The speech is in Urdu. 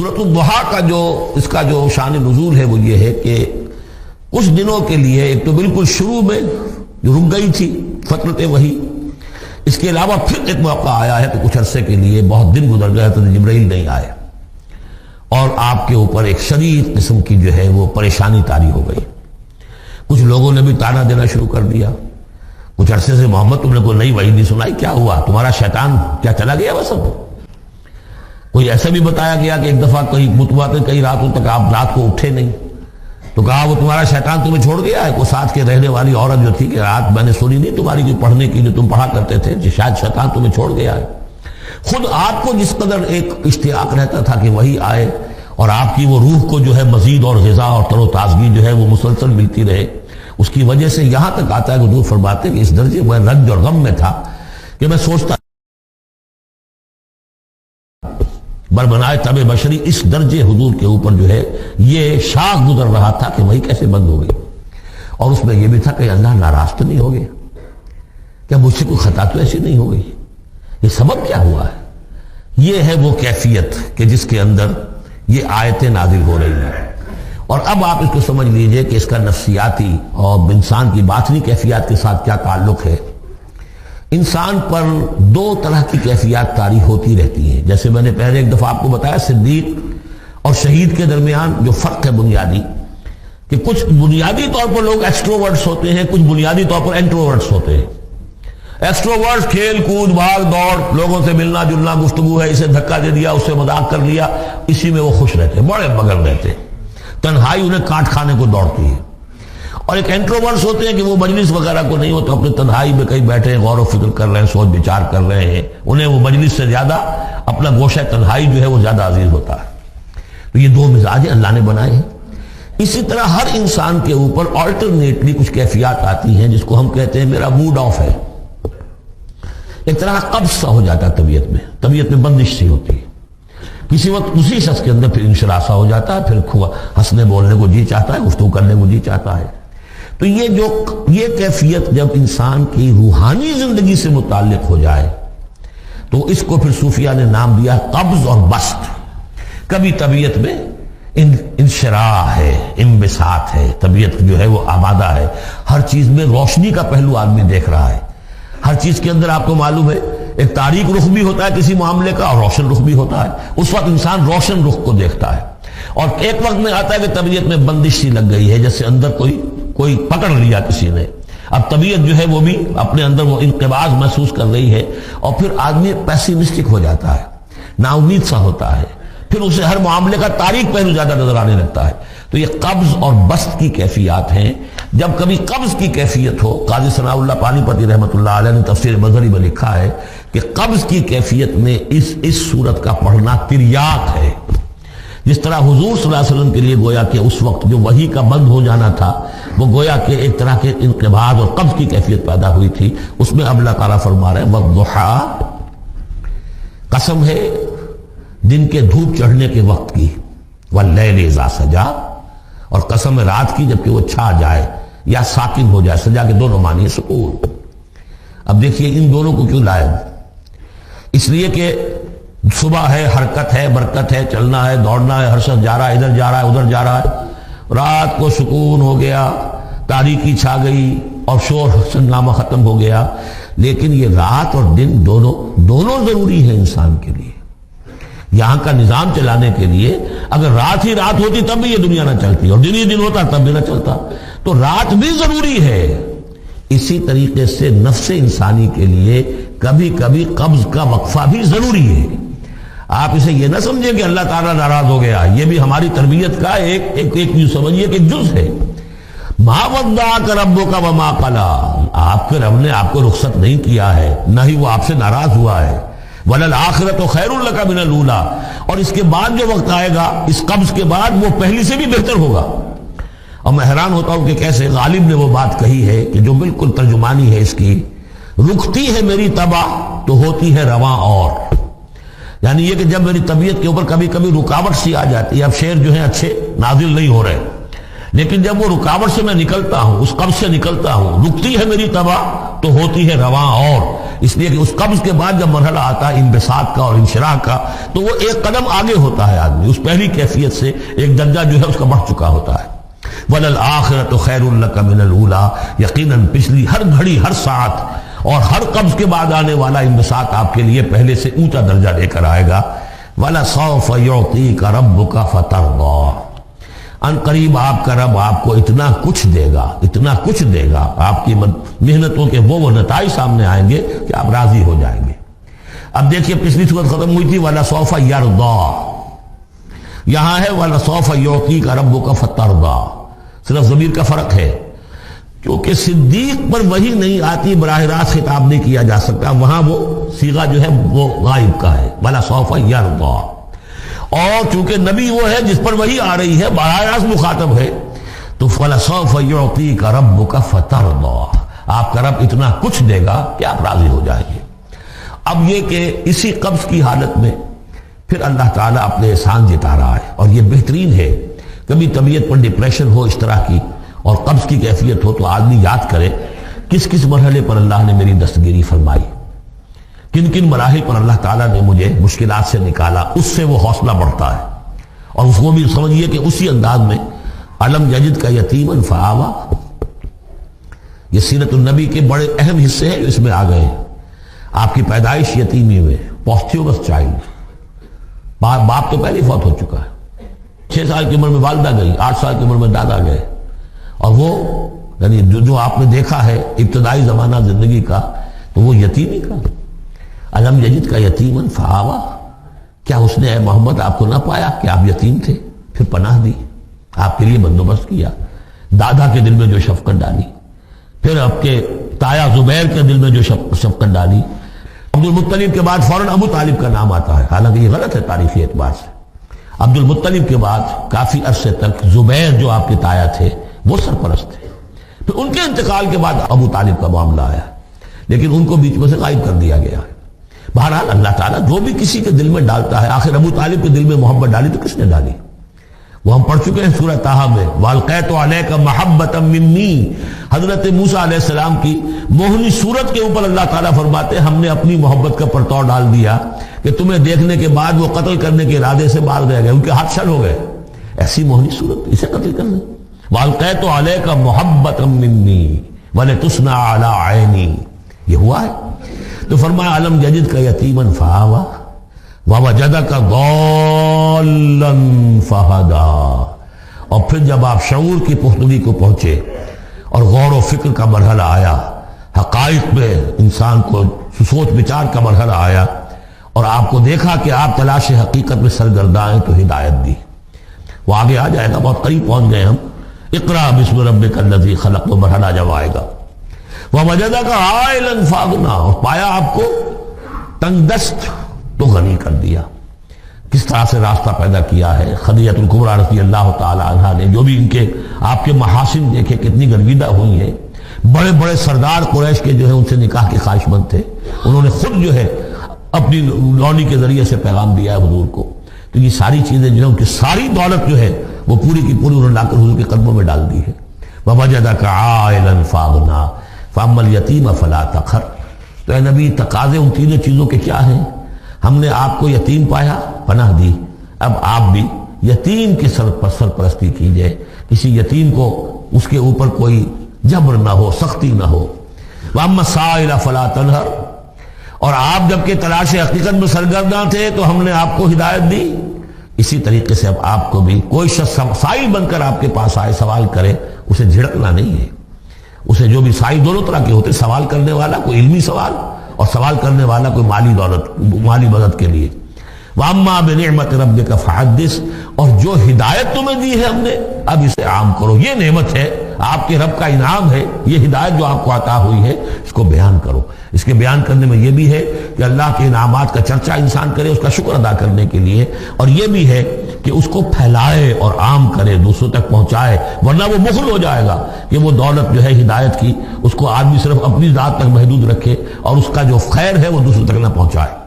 سورۃ الضحیٰ کا اس کا جو شان نزول ہے وہ یہ ہے کہ کچھ دنوں کے لیے ایک تو بالکل شروع میں جو رک گئی تھی فترت وحی، اس کے علاوہ پھر ایک موقع آیا ہے کہ کچھ عرصے کے لیے بہت دن گزر گئے حضرت جبرائیل نہیں آئے اور آپ کے اوپر ایک شدید قسم کی جو ہے وہ پریشانی طاری ہو گئی۔ کچھ لوگوں نے بھی طعنہ دینا شروع کر دیا، کچھ عرصے سے محمد تم نے کوئی نئی وحی نہیں سنائی، کیا ہوا تمہارا شیطان کیا چلا گیا بس؟ کوئی ایسا بھی بتایا گیا کہ ایک دفعہ کئی متواتر کئی راتوں تک آپ رات کو اٹھے نہیں، تو کہا وہ تمہارا شیطان تمہیں چھوڑ گیا ہے؟ کوئی ساتھ کے رہنے والی عورت جو تھی کہ رات میں نے سنی نہیں تمہاری جو پڑھنے کی جو تم پڑھا کرتے تھے کہ شاید شیطان تمہیں چھوڑ گیا ہے۔ خود آپ کو جس قدر ایک اشتیاق رہتا تھا کہ وہی آئے اور آپ کی وہ روح کو جو ہے مزید اور غذا اور تر و تازگی جو ہے وہ مسلسل ملتی رہے، اس کی وجہ سے یہاں تک آتا ہے کہ حضور فرماتے کہ اس درجے میں رنج اور غم میں تھا کہ میں سوچتا بربنائے طب بشری، اس درجے حضور کے اوپر جو ہے یہ شاخ گزر رہا تھا کہ وہی کیسے بند ہو گئی، اور اس میں یہ بھی تھا کہ اللہ ناراض تو نہیں ہو گیا، کیا مجھ سے کوئی خطا تو ایسی نہیں ہو گئی، یہ سبب کیا ہوا ہے؟ یہ ہے وہ کیفیت کہ جس کے اندر یہ آیتیں نازل ہو رہی ہیں۔ اور اب آپ اس کو سمجھ لیجئے کہ اس کا نفسیاتی اور انسان کی باطنی کیفیات کے ساتھ کیا تعلق ہے۔ انسان پر دو طرح کی کیفیات طاری ہوتی رہتی ہیں، جیسے میں نے پہلے ایک دفعہ آپ کو بتایا صدیق اور شہید کے درمیان جو فرق ہے بنیادی، کہ کچھ بنیادی طور پر لوگ ایکسٹروورٹس ہوتے ہیں، کچھ بنیادی طور پر انٹروورٹس ہوتے ہیں۔ ایکسٹروورٹس کھیل کود بھاگ دوڑ، لوگوں سے ملنا جلنا، گفتگو ہے، اسے دھکا دے دیا اس سے مذاق کر لیا، اسی میں وہ خوش رہتے ہیں، بڑے مگن رہتے ہیں، تنہائی انہیں کاٹ کھانے کو دوڑتی ہے۔ اور ایک انٹروورٹس ہوتے ہیں کہ وہ مجلس وغیرہ کو نہیں ہوتا، اپنے تنہائی میں کہیں بیٹھے غور و فکر کر رہے ہیں، سوچ بچار کر رہے ہیں، انہیں وہ مجلس سے زیادہ اپنا گوشہ تنہائی جو ہے وہ زیادہ عزیز ہوتا ہے۔ تو یہ دو مزاج اللہ نے بنائے ہیں۔ اسی طرح ہر انسان کے اوپر آلٹرنیٹلی کچھ کیفیات آتی ہیں جس کو ہم کہتے ہیں میرا موڈ آف ہے، ایک طرح قبض سا ہو جاتا ہے، طبیعت میں بندش سی ہوتی ہے، کسی وقت اسی شخص کے اندر پھر انشراح سا ہو جاتا ہے، پھر ہنسنے بولنے کو جی چاہتا ہے، گفتگو کرنے کو جی چاہتا ہے۔ تو یہ کیفیت جب انسان کی روحانی زندگی سے متعلق ہو جائے تو اس کو پھر صوفیہ نے نام دیا قبض اور بسط۔ کبھی طبیعت میں انشراح ہے، انبساط ہے، طبیعت جو ہے وہ آمادہ ہے، ہر چیز میں روشنی کا پہلو آدمی دیکھ رہا ہے، ہر چیز کے اندر آپ کو معلوم ہے ایک تاریک رخ بھی ہوتا ہے کسی معاملے کا اور روشن رخ بھی ہوتا ہے، اس وقت انسان روشن رخ کو دیکھتا ہے۔ اور ایک وقت میں آتا ہے کہ طبیعت میں بندش سی لگ گئی ہے، جیسے اندر کوئی پکڑ لیا کسی نے، اب طبیعت جو ہے وہ بھی اپنے اندر وہ انقباض محسوس کر رہی ہے، اور پھر آدمی پیسیمسٹک ہو جاتا ہے، نا امید سا ہوتا ہے، پھر اسے ہر معاملے کا تاریک پہلو زیادہ نظر آنے لگتا ہے۔ تو یہ قبض اور بسط کی کیفیات ہیں۔ جب کبھی قبض کی کیفیت ہو، قاضی ثناء اللہ پانی پتی رحمۃ اللہ علیہ نے تفسیر مظہری میں لکھا ہے کہ قبض کی کیفیت میں اس صورت کا پڑھنا تریاق ہے، جس طرح حضور صلی اللہ علیہ وسلم کے لیے گویا کہ اس وقت جو وحی کا بند ہو جانا تھا وہ گویا کہ ایک طرح کے انقباض اور قبض کی کیفیت پیدا ہوئی تھی، اس میں اب اللہ تعالیٰ فرما رہے ہیں والضحیٰ، قسم ہے دن کے دھوپ چڑھنے کے وقت کی، واللیل اذا سجا، اور قسم ہے رات کی جبکہ وہ چھا جائے یا ساکن ہو جائے، سجا کے دونوں معنی سکون۔ اب دیکھیے ان دونوں کو کیوں لائے، اس لیے کہ صبح ہے، حرکت ہے، برکت ہے، چلنا ہے، دوڑنا ہے، ہر شخص جا رہا ہے، ادھر جا رہا ہے ادھر جا رہا ہے، رات کو سکون ہو گیا، تاریکی چھا گئی اور شور ہنگامہ ختم ہو گیا۔ لیکن یہ رات اور دن دونوں ضروری ہے انسان کے لیے، یہاں کا نظام چلانے کے لیے۔ اگر رات ہی رات ہوتی تب بھی یہ دنیا نہ چلتی، اور دن ہی دن ہوتا تب بھی نہ چلتا، تو رات بھی ضروری ہے۔ اسی طریقے سے نفس انسانی کے لیے کبھی کبھی قبض کا وقفہ بھی ضروری ہے۔ آپ اسے یہ نہ سمجھیں کہ اللہ تعالیٰ ناراض ہو گیا، یہ بھی ہماری تربیت کا ایک یوں سمجھیے کہ جز ہے۔ ما ودعک ربک وما قلی، آپ کے رب نے آپ کو رخصت نہیں کیا ہے، نہ ہی وہ آپ سے ناراض ہوا ہے۔ وَلَلْآخِرَةُ خَيْرٌ لَكَ مِنَ الْأُولَىٰ، اور اس کے بعد جو وقت آئے گا اس قبض کے بعد وہ پہلی سے بھی بہتر ہوگا۔ اور میں حیران ہوتا ہوں کہ کیسے غالب نے وہ بات کہی ہے کہ جو بالکل ترجمانی ہے اس کی، رکتی ہے میری طبع تو ہوتی ہے رواں اور، یعنی یہ کہ جب میری طبیعت کے اوپر کبھی کبھی رکاوٹ سی آ جاتی ہے، اب شعر جو ہیں اچھے نازل نہیں ہو رہے، لیکن جب وہ رکاوٹ سے میں نکلتا ہوں، اس قبض سے نکلتا ہوں، رکتی ہے میری طبع تو ہوتی ہے رواں اور، اس لیے کہ اس قبض کے بعد جب مرحلہ آتا ہے انبساط کا اور انشراح کا تو وہ ایک قدم آگے ہوتا ہے آدمی، اس پہلی کیفیت سے ایک درجہ جو ہے اس کا بڑھ چکا ہوتا ہے۔ وَلَلْآخِرَةُ خَيْرٌ لَكَ مِنَ الْأُولَىٰ، یقیناً پچھلی ہر گھڑی، ہر ساعت اور ہر قبض کے بعد آنے والا انبساط آپ کے لیے پہلے سے اونچا درجہ لے کر آئے گا۔ وَلَسَوْفَ يُعْطِيكَ رَبُّكَ فَتَرْضَىٰ، ان قریب آپ کا رب آپ کو اتنا کچھ دے گا، اتنا کچھ دے گا، آپ کی محنتوں کے وہ نتائج سامنے آئیں گے کہ آپ راضی ہو جائیں گے۔ اب دیکھیے پچھلی صورت ختم ہوئی تھی وَلَسَوْفَ يَرْضَىٰ، یہاں ہے وَلَسَوْفَ يُعْطِيكَ رَبُّكَ فَتَرْضَىٰ، صرف ضمیر کا فرق ہے، کیونکہ صدیق پر وحی نہیں آتی، براہ راست خطاب نہیں کیا جا سکتا، وہاں وہ صیغہ جو ہے وہ غائب کا ہے، وَلَسَوْفَ يَرْضَىٰ، اور چونکہ نبی وہ ہے جس پر وحی آ رہی ہے، براہ راست مخاطب ہے، تو وَلَسَوْفَ يُعْطِيكَ رَبُّكَ فَتَرْضَىٰ، آپ کا رب اتنا کچھ دے گا کہ آپ راضی ہو جائیں گے۔ اب یہ کہ اسی قبض کی حالت میں پھر اللہ تعالیٰ اپنے احسان جتا رہا ہے، اور یہ بہترین ہے۔ کبھی طبیعت پر ڈپریشن ہو اس طرح کی اور قبض کی کیفیت ہو تو آدمی یاد کرے کس کس مرحلے پر اللہ نے میری دستگیری فرمائی، کن کن مراحل پر اللہ تعالیٰ نے مجھے مشکلات سے نکالا، اس سے وہ حوصلہ بڑھتا ہے۔ اور اس کو بھی سمجھیے کہ اسی انداز میں علم یجد کا یتیمن فآوا، یہ سیرت النبی کے بڑے اہم حصے ہیں جو اس میں آ گئے ہیں۔ آپ کی پیدائش یتیمی میں، پوسٹیومس چائلڈ، باپ تو پہلے فوت ہو چکا ہے، 6 سال کی عمر میں والدہ گئی، 8 سال کی عمر میں دادا گئے، اور وہ یعنی جو آپ نے دیکھا ہے ابتدائی زمانہ زندگی کا تو وہ یتیمی کا۔ علم یجد کا یتیمن فآوا، کیا اس نے اے محمد آپ کو نہ پایا کہ آپ یتیم تھے، پھر پناہ دی، آپ کے لیے بندوبست کیا، دادا کے دل میں جو شفقت ڈالی، پھر آپ کے تایا زبیر کے دل میں جو شفقت ڈالی۔ عبد المطلب کے بعد فوراً ابو طالب کا نام آتا ہے، حالانکہ یہ غلط ہے تاریخی اعتبار سے۔ عبد المطلب کے بعد کافی عرصے تک زبیر جو آپ کے تایا تھے وہ سرپرست تھے، پھر ان کے انتقال کے بعد ابو طالب کا معاملہ آیا، لیکن ان کو بیچ میں سے غائب کر دیا گیا ہے۔ بہرحال اللہ تعالیٰ جو بھی کسی کے دل میں ڈالتا ہے، آخر ابو طالب کے دل میں محبت ڈالی تو کس نے ڈالی؟ وہ ہم پڑھ چکے ہیں سورہ طٰہٰ میں، وَأَلْقَيْتُ عَلَيْكَ مَحَبَّةً مِّنِّي، حضرت موسیٰ علیہ السلام کی موہنی صورت کے اوپر اللہ تعالیٰ فرماتے ہیں ہم نے اپنی محبت کا پرتو ڈال دیا کہ تمہیں دیکھنے کے بعد وہ قتل کرنے کے ارادے سے باز رہ گئے، ان کے ہاتھ شل ہو گئے، ایسی موہنی صورت اسے قتل کرنے۔ وَأَلْقَيْتُ عَلَيْكَ مَحَبَّةً مِّنِّي وَلِتُصْنَعَ عَلَىٰ عَيْنِي، یہ ہوا ہے۔ تو فرمایا علم یجد کا یتیمن فآوا ووجدک ضالا فہدا، اور پھر جب آپ شعور کی پختگی کو پہنچے اور غور و فکر کا مرحلہ آیا، حقائق میں انسان کو سوچ بچار کا مرحلہ آیا، اور آپ کو دیکھا کہ آپ تلاش حقیقت میں سرگرداں ہیں تو ہدایت دی۔ وہ آگے آ جائے گا، بہت قریب پہنچ گئے ہم، اقرا بسم ربک الذی خلق، وہ مرحلہ جب آئے گا۔ وَوَجَدَكَ عَائِلًا فَأَغْنَىٰ، اور پایا آپ کو تنگ دست تو غنی کر دیا۔ کس طرح سے راستہ پیدا کیا ہے خدیجہ الکبریٰ رضی اللہ تعالی عنہا نے، جو بھی ان کے آپ کے محاسن دیکھے کتنی گرویدہ ہوئی ہیں۔ بڑے بڑے سردار قریش کے جو ہے ان سے نکاح کے خواہش مند تھے، انہوں نے خود جو ہے اپنی لونی کے ذریعے سے پیغام دیا ہے حضور کو۔ تو یہ ساری چیزیں جو ہے ان کی ساری دولت جو ہے وہ پوری کی پوری انہوں نے لا کر حضور کے قدموں میں ڈال دی ہے۔ وَوَجَدَكَ عَائِلًا فَأَغْنَىٰ فَأَمَّا الْيَتِيمَ فَلَا تَقْهَرْ، تو اے نبی تقاضے ان تینوں چیزوں کے کیا ہیں؟ ہم نے آپ کو یتیم پایا، پناہ دی، اب آپ بھی یتیم کی سرپرستی کیجئے، کسی یتیم کو اس کے اوپر کوئی جبر نہ ہو، سختی نہ ہو۔ وَأَمَّا السَّائِلَ فَلَا تَنْهَرْ، اور آپ جب کہ تلاش حقیقت میں سرگرداں تھے تو ہم نے آپ کو ہدایت دی، اسی طریقے سے اب آپ کو بھی کوئی شخص سائل بن کر آپ کے پاس آئے سوال کرے، اسے جھڑکنا نہیں ہے۔ اسے جو بھی سائل دونوں طرح کے ہوتے، سوال کرنے والا کوئی علمی سوال اور سوال کرنے والا کوئی مالی دولت، مالی مدد کے لیے۔ وَأَمَّا بِنِعْمَةِ رَبِّكَ فَحَدِّثْ، اور جو ہدایت تمہیں دی ہے ہم نے اب اسے عام کرو، یہ نعمت ہے، آپ کے رب کا انعام ہے، یہ ہدایت جو آپ کو عطا ہوئی ہے اس کو بیان کرو۔ اس کے بیان کرنے میں یہ بھی ہے کہ اللہ کے انعامات کا چرچا انسان کرے اس کا شکر ادا کرنے کے لیے، اور یہ بھی ہے کہ اس کو پھیلائے اور عام کرے، دوسروں تک پہنچائے، ورنہ وہ مغل ہو جائے گا کہ وہ دولت جو ہے ہدایت کی اس کو آدمی صرف اپنی ذات تک محدود رکھے اور اس کا جو خیر ہے وہ دوسروں تک نہ پہنچائے۔